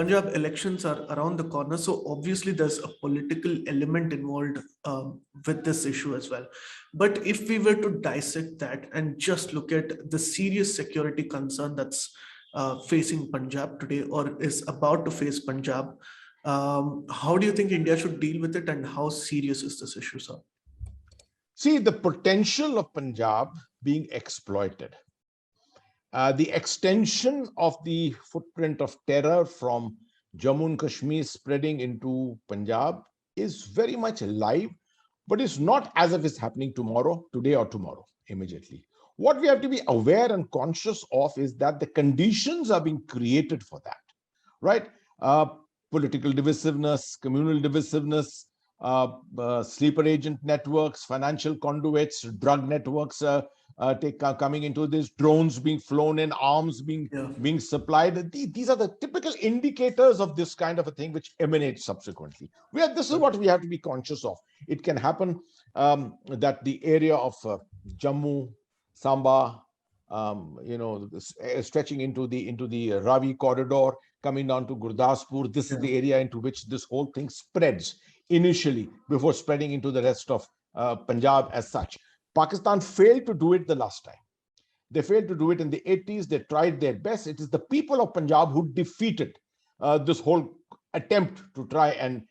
Punjab elections are around the corner, so obviously there's a political element involved with this issue as well. But if we were to dissect that and just look at the serious security concern that's facing Punjab today, or is about to face Punjab, how do you think India should deal with it, and how serious is this issue, sir? See, the potential of Punjab being exploited. The extension of the footprint of terror from Jammu and Kashmir spreading into Punjab is very much alive, but it's not as if it's happening tomorrow, today or tomorrow, immediately. What we have to be aware and conscious of is that the conditions are being created for that, right? Political divisiveness, communal divisiveness, sleeper agent networks, financial conduits, drug networks coming into this, drones being flown in, arms being supplied. These are the typical indicators of this kind of a thing which emanates subsequently. This is what we have to be conscious of. It can happen that the area of Jammu, Samba, stretching into the Ravi corridor, coming down to Gurdaspur. This is the area into which this whole thing spreads initially before spreading into the rest of Punjab as such. Pakistan failed to do it the last time. They failed to do it in the 80s. They tried their best. It is the people of Punjab who defeated this whole attempt to try and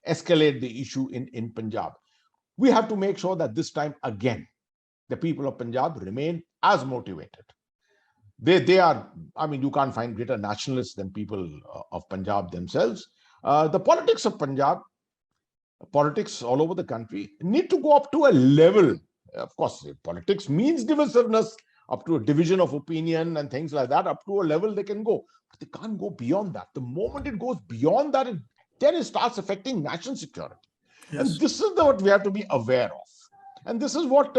escalate the issue in Punjab. We have to make sure that this time again, the people of Punjab remain as motivated. They are, you can't find greater nationalists than people of Punjab themselves. The politics of Punjab, politics all over the country, need to go up to a level. Of course, politics means divisiveness, up to a division of opinion and things like that. Up to a level they can go, but they can't go beyond that. The moment it goes beyond that, then it starts affecting national security. Yes. And this is what we have to be aware of. And this is what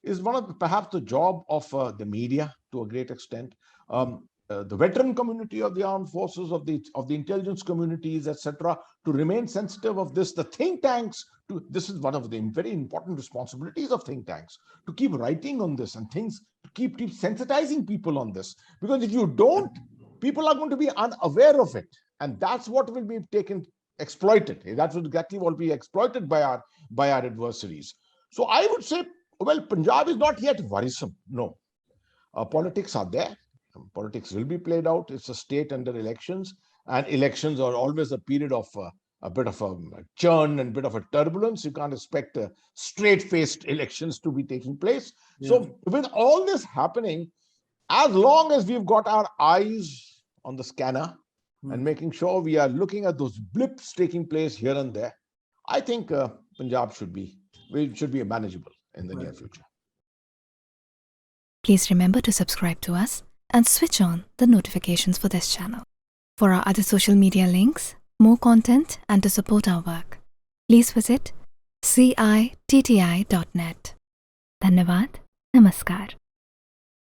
is one of perhaps the job of the media to a great extent. The veteran community of the armed forces, of the intelligence communities, etc., to remain sensitive of this. The think tanks, this is one of the very important responsibilities of think tanks, to keep writing on this and things, to keep sensitizing people on this. Because if you don't, people are going to be unaware of it. And that's what will be exploited. That's exactly what will be exploited by our adversaries. So I would say, well, Punjab is not yet worrisome. No. Politics are there. Politics will be played out. It's a state under elections, and elections are always a period of a bit of a churn and a bit of a turbulence. You can't expect straight-faced elections to be taking place. Yeah. So with all this happening, as long as we've got our eyes on the scanner and making sure we are looking at those blips taking place here and there, I think Punjab should be manageable in the near future. Please remember to subscribe to us and switch on the notifications for this channel. For our other social media links, more content, and to support our work, please visit citti.net. Dhanyavad. Namaskar.